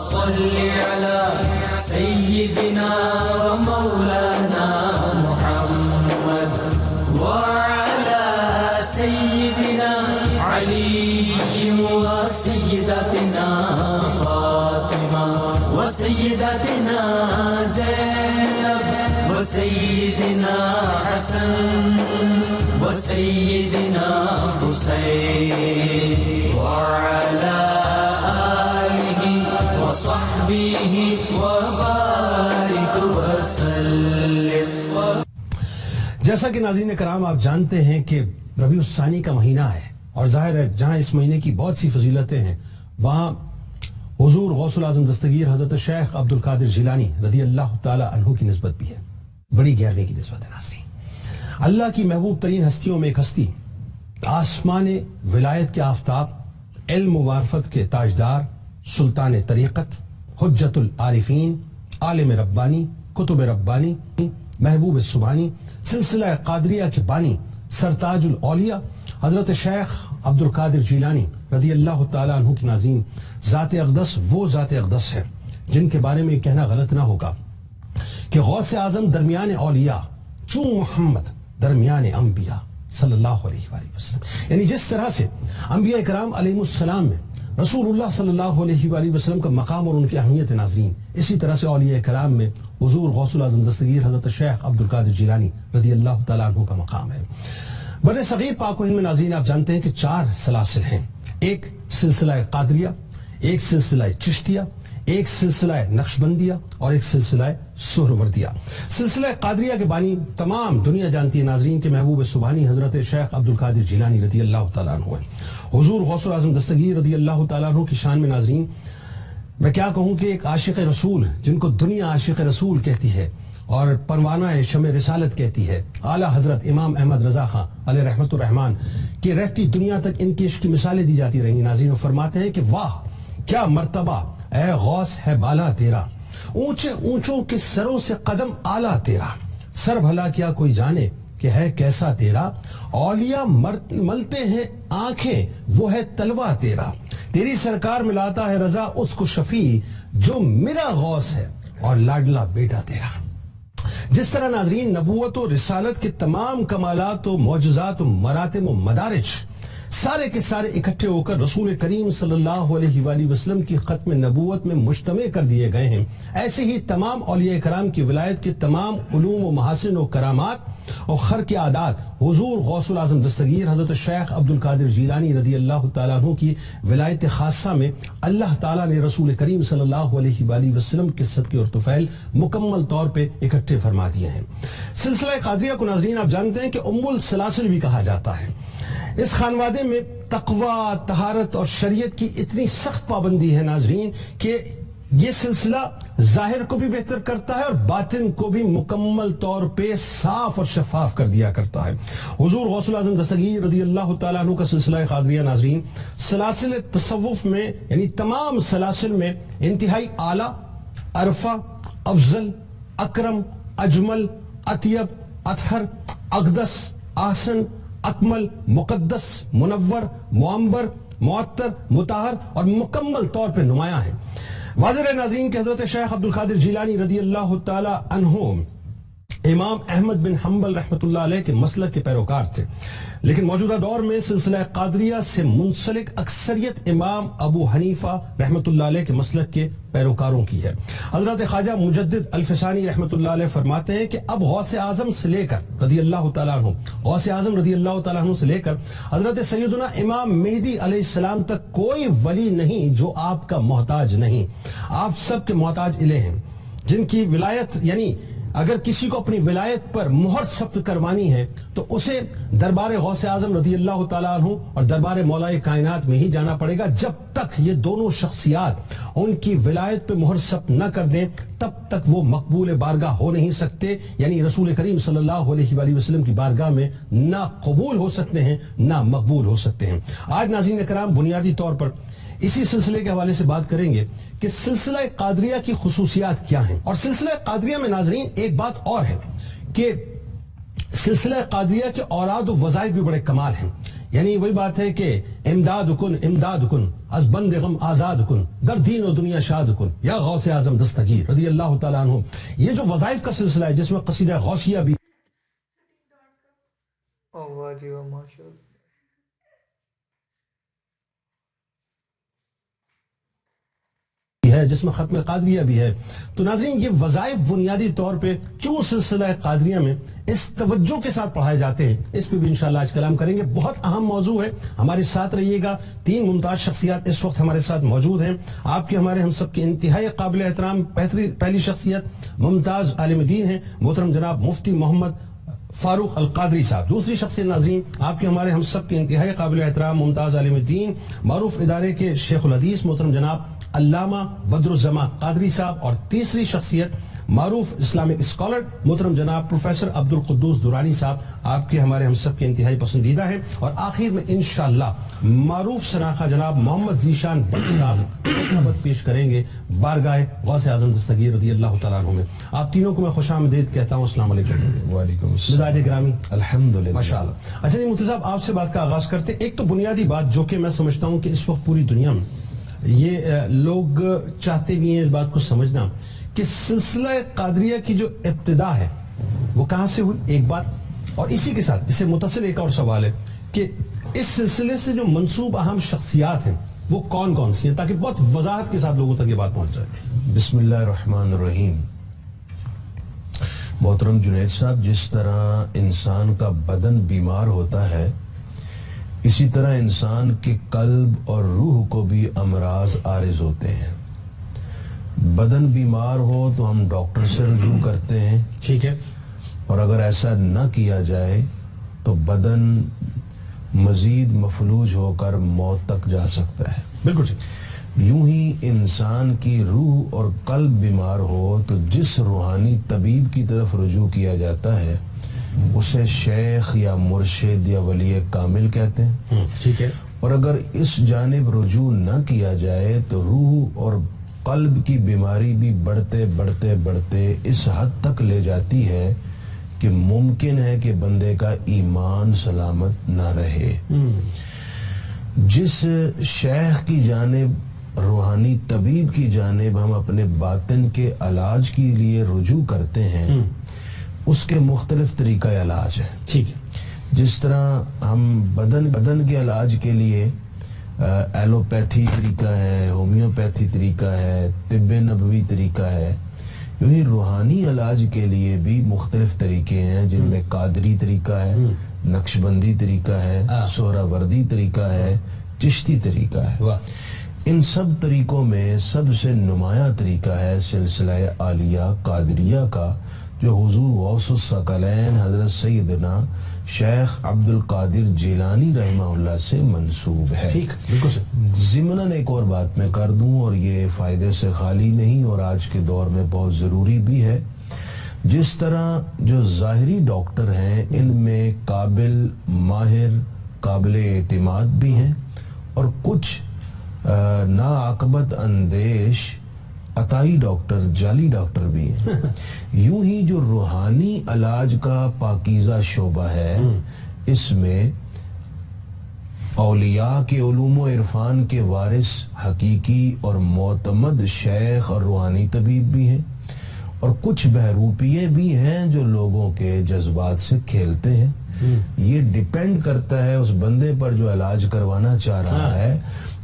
صل على سيدنا ومولانا محمد وعلى سيدنا علي وسيدتنا فاطمة وسيدتنا زينب وسيدنا حسن وسيدنا حسين وعلى آله وصحبه وبارك وسلم. جیسا کہ ناظرین کرام آپ جانتے ہیں کہ ربیع الثانی کا مہینہ ہے اور ظاہر ہے جہاں اس مہینے کی بہت سی فضیلتیں ہیں وہاں حضور غوث الاعظم دستگیر حضرت شیخ عبد القادر جیلانی رضی اللہ تعالی عنہ کی نسبت بھی ہے، بڑی گہرائی کی نسبت ہے. ناظرین، اللہ کی محبوب ترین ہستیوں میں ایک ہستی، آسمان ولایت کے آفتاب، علم و معرفت کے تاجدار، سلطان طریقت، حجت العارفین، عالم ربانی، کتب ربانی، محبوب سبحانی، سلسلہ قادریہ کے بانی، سرتاج الاولیاء حضرت شیخ عبد القادر جیلانی رضی اللہ تعالیٰ عنہ کی ناظرین ذات اقدس وہ ذات اقدس ہے جن کے بارے میں یہ کہنا غلط نہ ہوگا کہ غوث اعظم درمیان اولیاء چون محمد درمیان انبیاء صلی اللہ علیہ وآلہ وسلم. یعنی جس طرح سے انبیاء کرام علیہ السلام میں رسول اللہ صلی اللہ علیہ وآلہ وسلم کا مقام اور ان کی اہمیت ناظرین، اسی طرح سے اولیاء کرام میں حضور غوث الاعظم دستگیر حضرت شیخ عبد القادر جیلانی رضی اللہ تعالیٰ عنہ کا مقام ہے. بر صغیر پاک و ہند میں ناظرین آپ جانتے ہیں کہ 4 سلاسل ہیں، ایک سلسلہ قادریہ، ایک سلسلہ چشتیہ، ایک سلسلہ نقشبندیہ اور ایک سلسلہ سہروردیہ. سلسلہ قادریہ کے بانی تمام دنیا جانتی ہے ناظرین کے محبوب سبحانی حضرت شیخ عبد القادر جیلانی رضی اللہ تعالیٰ عنہ ہے. حضور غوث الاعظم دستگیر رضی اللہ تعالیٰ عنہ کی شان میں ناظرین میں کیا کہوں کہ ایک عاشق رسول جن کو دنیا عاشق رسول کہتی ہے اور پروانہ شمع رسالت کہتی ہے، اعلیٰ حضرت امام احمد رضا خان علیہ رحمت الرحمن کی رہتی دنیا تک ان کی عشق کی مثالیں دی جاتی رہیں گی. ناظرین فرماتے ہیں کہ واہ کیا مرتبہ اے غوث ہے بالا تیرا، اونچے اونچوں کے سروں سے قدم اعلیٰ تیرا، سر بھلا کیا کوئی جانے کہ ہے کیسا تیرا، اولیاء ملتے ہیں آنکھیں وہ ہے تلوہ تیرا، تیری سرکار ملاتا ہے رضا اس کو شفیع جو میرا غوث ہے اور لاڈلا بیٹا تیرا. جس طرح ناظرین نبوت و رسالت کے تمام کمالات و معجزات و مراتب و مدارج سارے کے سارے اکٹھے ہو کر رسول کریم صلی اللہ علیہ وآلہ وسلم کی ختم نبوت میں مجتمع کر دیے گئے ہیں، ایسے ہی تمام اولیاء کرام کی ولایت کے تمام علوم و محاسن و کرامات اور خرق عادات حضور غوث الاعظم دستگیر حضرت شیخ عبد القادر جیلانی رضی اللہ تعالیٰ عنہ کی ولایت خاصہ میں اللہ تعالیٰ نے رسول کریم صلی اللہ علیہ وآلہ وسلم کے صدقے اور طفیل مکمل طور پہ اکٹھے فرما دیے ہیں. سلسلہ قادریہ کو ناظرین آپ جانتے ہیں کہ ام السلاسل بھی کہا جاتا ہے. اس خانوادے میں تقوی، طہارت اور شریعت کی اتنی سخت پابندی ہے ناظرین کہ یہ سلسلہ ظاہر کو بھی بہتر کرتا ہے اور باطن کو بھی مکمل طور پہ صاف اور شفاف کر دیا کرتا ہے. حضور غوث الاعظم دستگیر رضی اللہ تعالیٰ عنہ کا سلسلہ قادریہ ناظرین سلاسل تصوف میں یعنی تمام سلاسل میں انتہائی اعلیٰ، عرفہ، افضل، اکرم، اجمل، اطیب، اطہر، اقدس، احسن، اکمل، مقدس، منور، معمبر، معطر، مطہر اور مکمل طور پہ نمایاں ہے. واضح ہے ناظرین کہ حضرت شیخ عبد القادر جیلانی رضی اللہ تعالی عنہ امام احمد بن حنبل رحمۃ اللہ علیہ کے مسلک کے پیروکار تھے، لیکن موجودہ دور میں سلسلہ قادریہ سے منسلک اکثریت امام ابو حنیفہ رحمۃ اللہ علیہ کے مسلک کے پیروکاروں کی ہے. حضرت خواجہ مجدد الفسانی رحمۃ اللہ علیہ فرماتے ہیں کہ اب غوث اعظم سے لے کر رضی اللہ تعالیٰ عنہ غوث اعظم رضی اللہ تعالیٰ عنہ سے لے کر حضرت سیدنا امام مہدی علیہ السلام تک کوئی ولی نہیں جو آپ کا محتاج نہیں، آپ سب کے محتاج الہ ہیں جن کی ولایت یعنی اگر کسی کو اپنی ولایت پر مہر ثبت کروانی ہے تو اسے دربار غوث اعظم رضی اللہ تعالیٰ عنہ اور دربار مولا کائنات میں ہی جانا پڑے گا. جب تک یہ دونوں شخصیات ان کی ولایت پہ مہر ثبت نہ کر دیں تب تک وہ مقبول بارگاہ ہو نہیں سکتے، یعنی رسول کریم صلی اللہ علیہ وآلہ وسلم کی بارگاہ میں نہ قبول ہو سکتے ہیں نہ مقبول ہو سکتے ہیں. آج ناظرین کرام بنیادی طور پر اسی سلسلے کے حوالے سے بات کریں گے کہ سلسلہ قادریہ کی خصوصیات کیا ہیں. اور سلسلہ قادریہ میں ناظرین ایک بات اور ہے کہ سلسلہ قادریہ کے اوراد و وظائف بھی بڑے کمال ہیں. یعنی وہی بات ہے کہ امداد کن از بند غم آزاد کن در دین و دنیا شاد کن یا غوث اعظم دستگیر رضی اللہ تعالیٰ عنہ. یہ جو وظائف کا سلسلہ ہے جس میں قصیدہ غوثیہ بھی واہ جی واہ، ماشاء اللہ. ہے، جس میں ختم قادریہ بھی ہے. تو ناظرین یہ وظائف بنیادی طور پہ کیوں سلسلہ قادریہ میں اس توجہ کے ساتھ پڑھائے جاتے ہیں، اس پہ بھی انشاءاللہ آج کلام کریں گے. بہت اہم موضوع ہے، ہمارے ساتھ رہیے گا. 3 ممتاز شخصیات اس وقت ہمارے ساتھ موجود ہیں. آپ کے ہمارے ہم سب کے انتہائی قابل احترام پہلی شخصیت ممتاز عالم دین ہیں محترم جناب مفتی محمد فاروق القادری صاحب. دوسری شخصیت ناظرین آپ کے ہمارے ہم سب کے انتہائی قابل احترام ممتاز عالم دین معروف ادارے کے شیخ الحدیث محترم جناب علامہ بدر الزمان قادری صاحب. اور تیسری شخصیت معروف اسلامک اسکالر محترم جناب پروفیسر عبد القدوس درانی صاحب آپ کے ہمارے ہم سب کے انتہائی پسندیدہ ہیں. اور آخر میں انشاءاللہ معروف شناخہ جناب محمد ذیشان بٹ صاحب خطبت پیش کریں گے بارگاہ غوث اعظم دستگیر رضی اللہ تعالیٰ عنہ میں. آپ تینوں کو میں خوش آمدید کہتا ہوں. السلام علیکم. وعلیکم السلام. مزاج گرامی الحمدللہ ماشاءاللہ. اچھا جی مفتی صاحب آپ سے بات کا آغاز کرتے. ایک تو بنیادی بات جو کہ میں سمجھتا ہوں کہ اس وقت پوری دنیا میں یہ لوگ چاہتے بھی ہیں اس بات کو سمجھنا کہ سلسلہ قادریہ کی جو ابتدا ہے وہ کہاں سے ہوئی، ایک بات. اور اسی کے ساتھ اس سے متصل ایک اور سوال ہے کہ اس سلسلے سے جو منسوب اہم شخصیات ہیں وہ کون کون سی ہیں، تاکہ بہت وضاحت کے ساتھ لوگوں تک یہ بات پہنچ جائے. بسم اللہ الرحمن الرحیم. محترم جنید صاحب، جس طرح انسان کا بدن بیمار ہوتا ہے اسی طرح انسان کے قلب اور روح کو بھی امراض عارض ہوتے ہیں. بدن بیمار ہو تو ہم ڈاکٹر سے رجوع کرتے ہیں، ٹھیک ہے، اور اگر ایسا نہ کیا جائے تو بدن مزید مفلوج ہو کر موت تک جا سکتا ہے. بالکل ٹھیک. یوں ہی انسان کی روح اور قلب بیمار ہو تو جس روحانی طبیب کی طرف رجوع کیا جاتا ہے اسے شیخ یا مرشد یا ولی کامل کہتے ہیں. ٹھیک ہے. اور اگر اس جانب رجوع نہ کیا جائے تو روح اور قلب کی بیماری بھی بڑھتے بڑھتے بڑھتے اس حد تک لے جاتی ہے کہ ممکن ہے کہ بندے کا ایمان سلامت نہ رہے. جس شیخ کی جانب، روحانی طبیب کی جانب ہم اپنے باطن کے علاج کے لیے رجوع کرتے ہیں اس کے مختلف طریقہ علاج ہیں. ٹھیک ہے. جس طرح ہم بدن کے علاج کے لیے ایلوپیتھی طریقہ ہے، ہومیوپیتھی طریقہ ہے، طب نبوی طریقہ ہے، یوں ہی روحانی علاج کے لیے بھی مختلف طریقے ہیں جن میں قادری طریقہ ہے، نقش بندی طریقہ ہے، سہراوردی طریقہ ہے، چشتی طریقہ ہے. ان سب طریقوں میں سب سے نمایاں طریقہ ہے سلسلہ عالیہ قادریہ کا، جو حضور غوث الثقلین حضرت سیدنا شیخ عبد القادر جیلانی رحمہ اللہ سے منسوب ہے. ٹھیک، بالکل سے. ضمناً ایک اور بات میں کر دوں، اور یہ فائدے سے خالی نہیں اور آج کے دور میں بہت ضروری بھی ہے. جس طرح جو ظاہری ڈاکٹر ہیں ان میں قابل، ماہر، قابل اعتماد بھی ہیں، اور کچھ ناعاقبت اندیش عطائی ڈاکٹر، جعلی ڈاکٹر بھی ہیں. یوں ہی جو روحانی علاج کا پاکیزہ شعبہ ہے اس میں اولیاء کے علوم و عرفان کے وارث حقیقی اور معتمد شیخ اور روحانی طبیب بھی ہیں، اور کچھ بہروپیے بھی ہیں جو لوگوں کے جذبات سے کھیلتے ہیں. یہ ڈیپینڈ کرتا ہے اس بندے پر جو علاج کروانا چاہ رہا ہے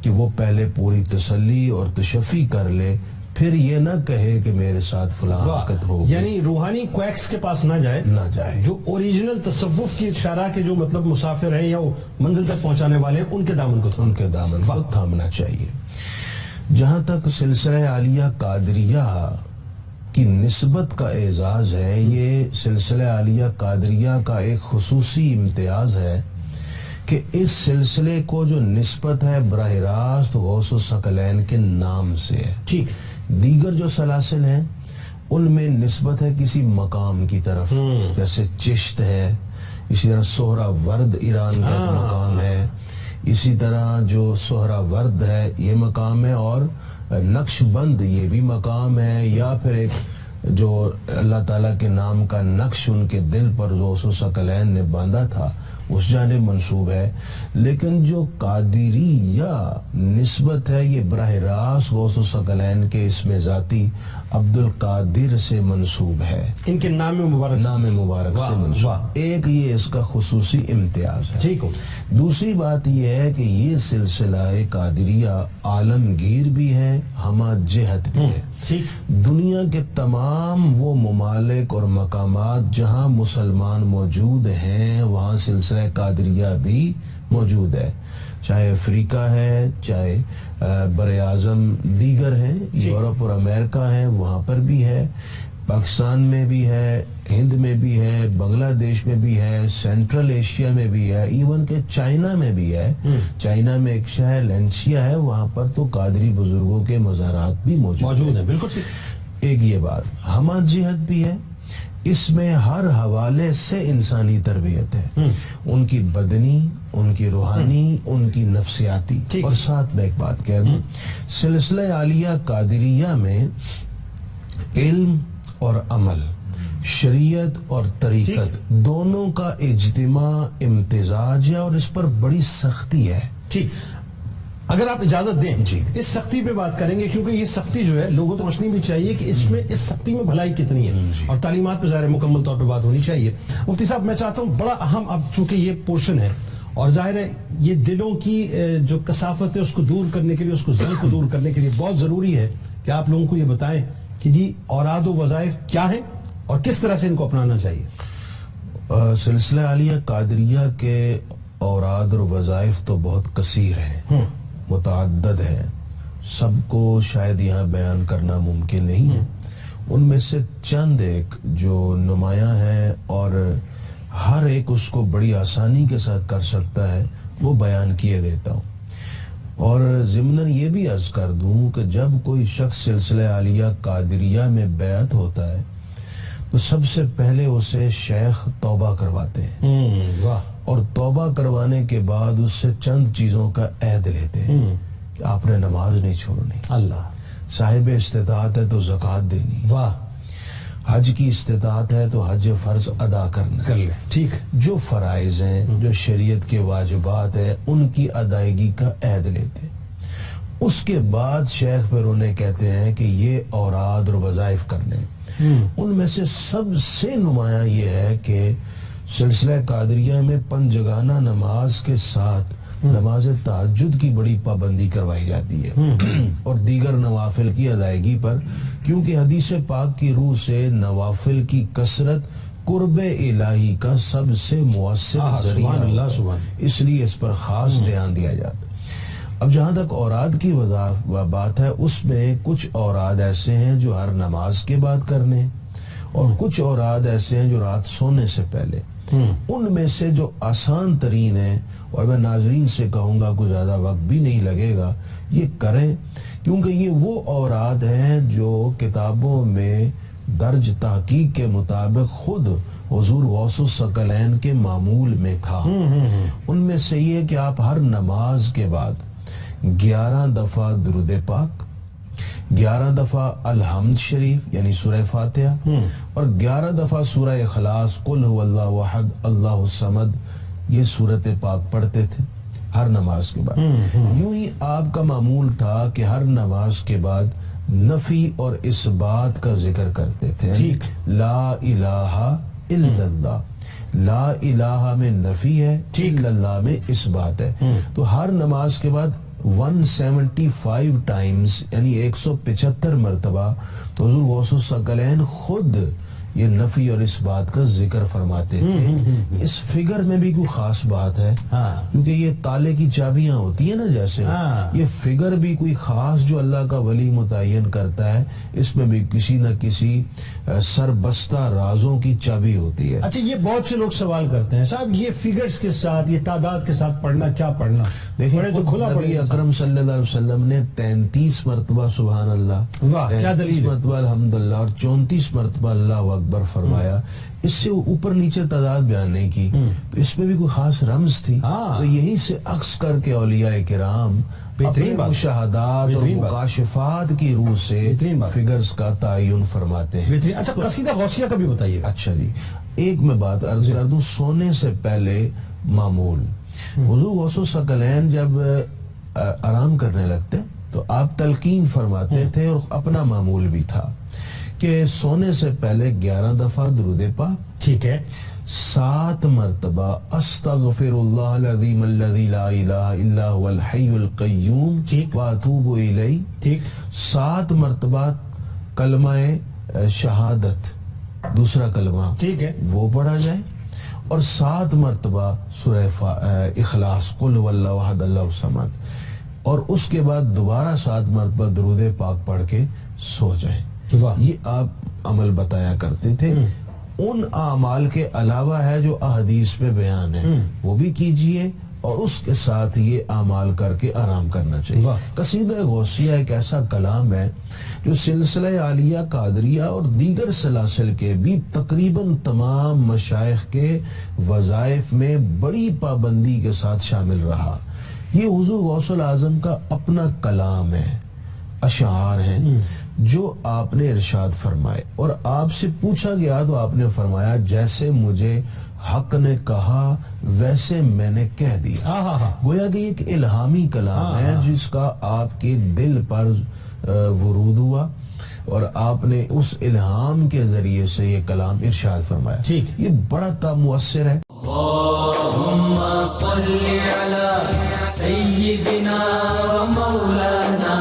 کہ وہ پہلے پوری تسلی اور تشفی کر لے، پھر یہ نہ کہے کہ میرے ساتھ فلاں حرکت ہو. یعنی روحانی کویکس کے پاس نہ جائے. جو اوریجنل تصوف کی شرح کے جو مطلب مسافر ہیں یا منزل تک پہنچانے والے ہیں ان کے دامن کو تھامنا چاہیے. جہاں تک سلسلہ عالیہ قادریہ کی نسبت کا اعزاز ہے، یہ سلسلہ عالیہ قادریہ کا ایک خصوصی امتیاز ہے کہ اس سلسلے کو جو نسبت ہے براہ راست غوث الثقلین کے نام سے ہے. ٹھیک. دیگر جو سلاسل ہیں ان میں نسبت ہے کسی مقام کی طرف، جیسے چشت ہے، اسی طرح سہراورد ایران کا ایک مقام ہے، اسی طرح جو سہراورد ہے یہ مقام ہے، اور نقش بند یہ بھی مقام ہے، یا پھر ایک جو اللہ تعالیٰ کے نام کا نقش ان کے دل پر غوث الثقلین نے باندھا تھا اس جانب منسوب ہے، لیکن جو قادریہ نسبت ہے یہ براہ راست غوث الثقلین کے اسم ذاتی عبد القادر سے منسوب ہے، ان کے نام مبارک نام مبارک سے واہ، منسوب۔ واہ۔ ایک یہ اس کا خصوصی امتیاز ہے۔ ٹھیک ہو، دوسری بات یہ ہے کہ یہ سلسلہ قادریہ عالمگیر بھی ہے، ہمہ جہت بھی ہے۔ ٹھیک، دنیا کے تمام وہ ممالک اور مقامات جہاں مسلمان موجود ہیں وہاں سلسلہ قادریہ بھی موجود ہے، چاہے افریقہ ہے، چاہے بر اعظم دیگر ہیں، یورپ اور امریکہ ہیں وہاں پر بھی ہے، پاکستان میں بھی ہے، ہند میں بھی ہے، بنگلہ دیش میں بھی ہے، سینٹرل ایشیا میں بھی ہے، ایون کہ چائنا میں بھی ہے۔ چائنا میں ایک شہر لینشیا ہے، وہاں پر تو قادری بزرگوں کے مزارات بھی موجود ہیں، بالکل ٹھیک۔ ایک یہ بات ہمہ جہت بھی ہے، اس میں ہر حوالے سے انسانی تربیت ہے، ان کی بدنی، ان کی روحانی، ان کی نفسیاتی۔ ٹھیک۔ اور ساتھ میں ایک بات کہہ دوں، سلسلہ عالیہ قادریہ میں علم اور عمل، شریعت اور طریقت دونوں کا اجتماع امتزاج ہے، اور اس پر بڑی سختی ہے۔ ٹھیک، اگر آپ اجازت دیں جی۔ اس سختی پہ بات کریں گے، کیونکہ یہ سختی جو ہے لوگوں کو سمجھنی بھی چاہیے کہ اس سختی میں بھلائی کتنی ہے، اور تعلیمات پہ ظاہر مکمل طور پہ بات ہونی چاہیے۔ مفتی صاحب میں چاہتا ہوں بڑا اہم، اب چونکہ یہ پورشن ہے اور ظاہر ہے یہ دلوں کی جو کثافت ہے اس کو دور کرنے کے لیے، اس کو ذہن کو دور کرنے کے لیے بہت ضروری ہے کہ آپ لوگوں کو یہ بتائیں کہ جی اوراد و وظائف کیا ہیں اور کس طرح سے ان کو اپنانا چاہیے۔ سلسلہ عالیہ قادریہ کے اوراد اور وظائف تو بہت کثیر ہیں، متعدد ہیں، سب کو شاید یہاں بیان کرنا ممکن نہیں ہے۔ ان میں سے چند ایک جو نمایاں ہیں اور ہر ایک اس کو بڑی آسانی کے ساتھ کر سکتا ہے وہ بیان کیے دیتا ہوں۔ اور ضمناً یہ بھی عرض کر دوں کہ جب کوئی شخص سلسلہ عالیہ قادریہ میں بیعت ہوتا ہے تو سب سے پہلے اسے شیخ توبہ کرواتے ہیں، واہ، اور توبہ کروانے کے بعد اس سے چند چیزوں کا عہد لیتے ہیں کہ آپ نے نماز نہیں چھوڑنی، اللہ، صاحب استطاعت ہے تو زکوٰۃ دینی، واہ، حج کی استطاعت ہے تو حج فرض ادا کرنا، کر لیں، ٹھیک، جو فرائض ہیں، جو شریعت کے واجبات ہیں ان کی ادائیگی کا عہد لیتے ہیں۔ اس کے بعد شیخ پھر انہیں کہتے ہیں کہ یہ اوراد اور وظائف کرنے، ان میں سے سب سے نمایاں یہ ہے کہ سلسلہ قادریہ میں پنجگانہ نماز کے ساتھ نماز تہجد کی بڑی پابندی کروائی جاتی ہے، اور دیگر نوافل کی ادائیگی پر، کیونکہ حدیث پاک کی روح سے نوافل کی کثرت قرب الہی کا سب سے مؤثر ذریعہ سبحان اللہ، ہوتا ہے، سبحان، اس لیے اس پر خاص دھیان دیا جاتا ہے۔ اب جہاں تک اوراد کی بات ہے، اس میں کچھ اوراد ایسے ہیں جو ہر نماز کے بعد کرنے ہیں، اور کچھ اوراد ایسے ہیں جو رات سونے سے پہلے۔ ان میں سے جو آسان ترین ہے، اور میں ناظرین سے کہوں گا کوئی زیادہ وقت بھی نہیں لگے گا، یہ کریں، کیونکہ یہ وہ اوراد ہیں جو کتابوں میں درج تحقیق کے مطابق خود حضور غوث الثقلین کے معمول میں تھا۔ ان میں سے یہ کہ آپ ہر نماز کے بعد 11 دفعہ درود پاک، 11 دفعہ الحمد شریف یعنی سورہ فاتحہ، اور 11 دفعہ سورہ اخلاص، قل هو اللہ احد اللہ الصمد، یہ سورت پاک پڑھتے تھے ہر نماز کے بعد۔ یوں ہی آپ کا معمول تھا کہ ہر نماز کے بعد نفی اور اس بات کا ذکر کرتے تھے، لا الہ الا اللہ، لا الہ میں نفی ہے، الا اللہ میں اس بات ہے۔ تو ہر نماز کے بعد 175 ٹائمز یعنی 175 مرتبہ تو حضور غوث الثقلین خود یہ نفی اور اس بات کا ذکر فرماتے تھے۔ اس فگر میں بھی کوئی خاص بات ہے، کیونکہ یہ تالے کی چابیاں ہوتی ہیں نا، جیسے یہ فگر بھی کوئی خاص جو اللہ کا ولی متعین کرتا ہے، اس میں بھی کسی نہ کسی سربستہ رازوں کی چابی ہوتی ہے۔ اچھا، یہ بہت سے لوگ سوال کرتے ہیں صاحب یہ فگرز کے ساتھ، یہ تعداد کے ساتھ پڑھنا کیا پڑھنا؟ دیکھیں تو کھلا نبی اکرم صلی اللہ علیہ وسلم نے 33 مرتبہ سبحان اللہ، 33 مرتبہ الحمدللہ اور 34 مرتبہ اللہ اکبر فرمایا، اس سے اوپر نیچے تعداد بیان نہیں کی، تو اس میں بھی کوئی خاص رمز تھی۔ تو یہی سے عکس کر کے اولیاء کرام اپنے مشاہدات اور مکاشفات کی روح سے فگرز کا تعین فرماتے ہیں۔ اچھا، قصیدہ غوثیہ کا بھی بتائیے۔ اچھا جی، ایک میں بات عرض کر دوں، سونے سے پہلے معمول. حضور غوث الثقلین جب آرام کرنے لگتے تو آپ تلقین فرماتے تھے اور اپنا معمول بھی تھا کہ سونے سے پہلے 11 دفعہ درود پاک، ٹھیک ہے، 7 مرتبہ استغفر اللہ العظیم الذی لا الہ الا هو الحی القیوم ٹھیک، واتوب الیہ، ٹھیک، 7 مرتبہ کلمہ شہادت دوسرا کلمہ ٹھیک ہے، وہ پڑھا جائے، اور 7 مرتبہ سورہ اخلاص قل واللہ احد اللہ الصمد، اور اس کے بعد دوبارہ 7 مرتبہ درود پاک پڑھ کے سو جائیں. واہ، یہ آپ عمل بتایا کرتے تھے. ان اعمال کے علاوہ ہے جو احادیث پہ بیان ہے وہ بھی کیجئے، اور اس کے ساتھ یہ اعمال کر کے آرام کرنا چاہیے. واہ. قصیدہ غوثیہ ایک ایسا کلام ہے جو سلسلہ عالیہ قادریہ اور دیگر سلاسل کے بھی تقریباً تمام مشائخ کے وظائف میں بڑی پابندی کے ساتھ شامل رہا. یہ حضور غوث الاعظم کا اپنا کلام ہے، اشعار ہیں جو آپ نے ارشاد فرمائے، اور آپ سے پوچھا گیا تو آپ نے فرمایا جیسے مجھے حق نے کہا ویسے میں نے کہہ دیا. گویا کہ ایک الہامی کلام ہے جس کا آپ کے دل پر ورود ہوا اور آپ نے اس الہام کے ذریعے سے یہ کلام ارشاد فرمایا. ٹھیک، یہ بڑا مؤثر ہے. اللهم صل على سيدنا ومولانا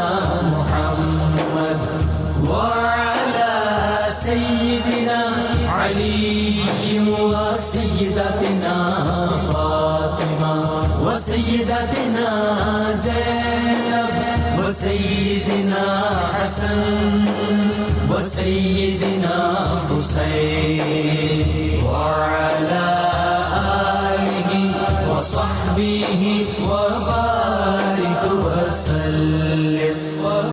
محمد وعلى سيدنا علي وسيدتنا فاطمة وسيدتنا زينب وسيدنا حسن وسيدنا حسين وعلى